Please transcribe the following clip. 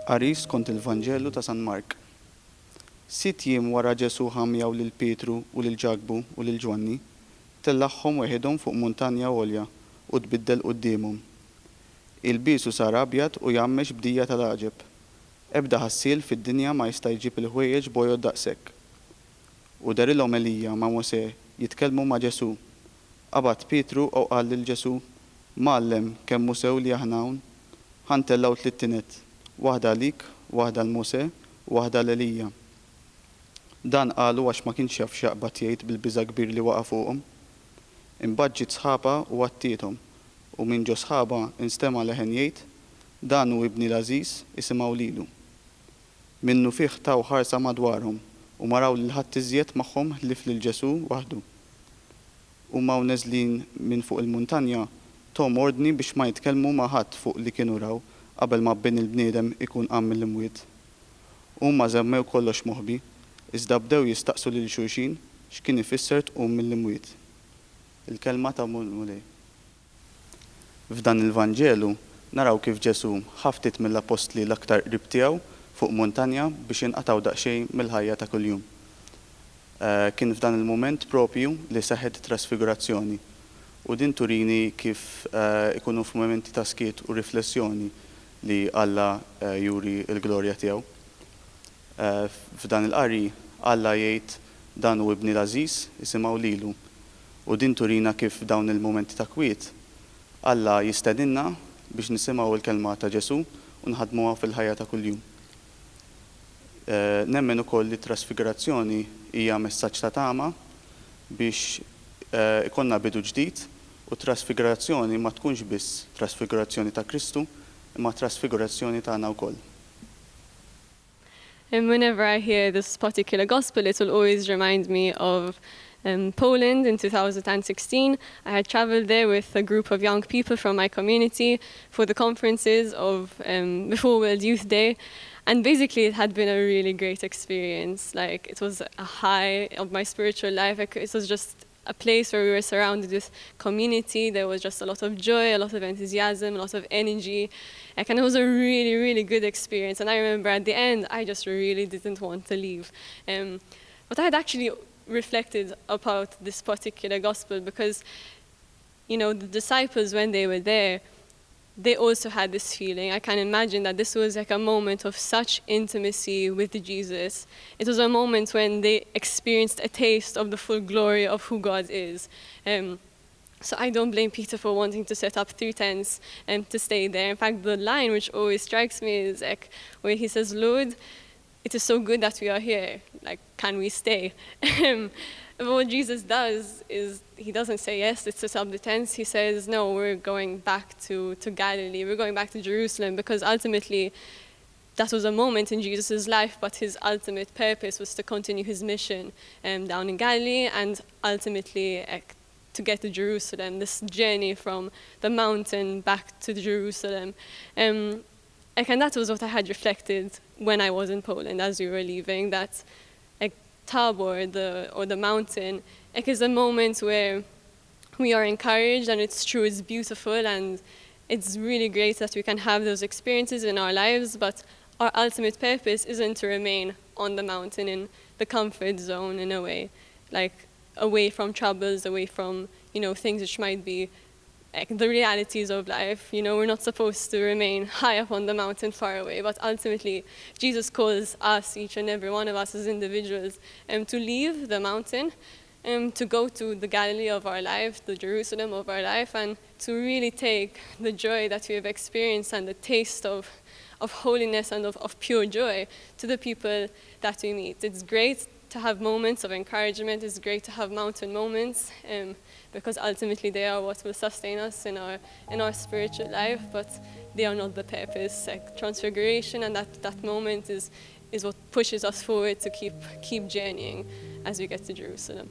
Qari skont il-Vanġelu ta' San Mark. Sitt jiem wara Ġesu ħamjaw lil Pietru u lil Ġakbu u lil Ġwanni, tellaħħom weħidhom fuq muntanja għolja u tbiddel qudiemhom. Il-bisu sar abjad u jammex bdija tal-għaġeb. Ebda ħassiel fid-dinja ma jista' jġib il-ħwejjeġ bojgħod daqshekk. U darilhom Elija ma' Mosè jitkellmu ma' Ġesu. Qabad Pietru u qal lil Ġesu: Mgħallem kemm Musew li aħna hawn, ħantellaw tliet tinet, waħda lik, waħda l-Mosè u waħda l-Elija. Dan qalu għax ma kienx jaf x'jaqbad jgħid bil-biża' kbir li waqa' fuqhom. Imbagħad ġiet sħaba u għattiethom, u minn ġo sħaba instema' leħen jgħid: Dan hu ibni l-Għażiż isimgħu lilu. Minnu fih taw ħarsa madwarhom u maraw lil ħadd iżjed magħhom ħlief lil Ġesu waħdu. Huma neżlin minn fuq il-muntanja tom ordni biex ma jitkellmu ma' ħadd fuq li kienu raw qabel ma bin il-bniedem ikun qam mill-imwiet. Huma żemmew kollox moħbi, iżda bdew jistaqsu lil xulxin x'kien ifisser tqum mill-imwiet. Il-kelma ta' Mulej. F'dan il-Vanġelu naraw kif Ġesu ħaftit mill-apostli l-aktar qrib tiegħu fuq muntanja biex inqataw daqsxejn mill-ħajja ta' kuljum. Kien f'dan il-mument propju li seħħet trasfigurazzjoni. U din turini kif ikunu f'momenti ta' skiet u riflessjoni li Alla juri l-glorja tiegħu. F'dan il-qari Alla jgħid: Dan hu ibni l-Għażiż isimgħu lilu. U din turina kif dawn il-momenti ta' kwiet Alla jistedinna biex nisimgħu l-kelma ta' Ġesu u nħadmuha fil-ħajja ta' kuljum. Nemmen ukoll li trasfigurazzjoni hija messaġġ ta' tama biex ikonna bidu ġdid u trasfigurazzjoni ma tkunx biss trasfigurazzjoni ta' Kristu, imma trasfigurazzjoni tagħna wkoll. And whenever I hear this particular gospel, it will always remind me of Poland in 2016. I had traveled there with a group of young people from my community for the conferences of before World Youth Day. And basically, it had been a really great experience. Like, it was a high of my spiritual life. It was just a place where we were surrounded with community. There was just a lot of joy, a lot of enthusiasm, a lot of energy. And it was a really, really good experience. And I remember at the end, I just really didn't want to leave. But I had actually reflected about this particular gospel because, you know, the disciples, when they were there, they also had this feeling. I can imagine that this was like a moment of such intimacy with Jesus. It was a moment when they experienced a taste of the full glory of who God is. So I don't blame Peter for wanting to set up 3 tents and to stay there. In fact, the line which always strikes me is like where he says, Lord, it is so good that we are here. Like, can we stay? But what Jesus does is he doesn't say, yes, let's set up the tents. He says, no, we're going back to Galilee. We're going back to Jerusalem because ultimately that was a moment in Jesus' life, but his ultimate purpose was to continue his mission down in Galilee and ultimately to get to Jerusalem, this journey from the mountain back to Jerusalem. And that was what I had reflected when I was in Poland as we were leaving, that Tabor, the mountain, it is a moment where we are encouraged, and it's true, it's beautiful, and it's really great that we can have those experiences in our lives, but our ultimate purpose isn't to remain on the mountain in the comfort zone in a way, like away from troubles, away from, you know, things which might be the realities of life. You know, we're not supposed to remain high up on the mountain far away, but ultimately Jesus calls us, each and every one of us as individuals, to leave the mountain, to go to the Galilee of our life, the Jerusalem of our life, and to really take the joy that we have experienced and the taste of holiness and of pure joy to the people that we meet. It's great to have moments of encouragement. It's great to have mountain moments, because ultimately they are what will sustain us in our spiritual life, but they are not the purpose. Like transfiguration and that moment is what pushes us forward to keep journeying as we get to Jerusalem.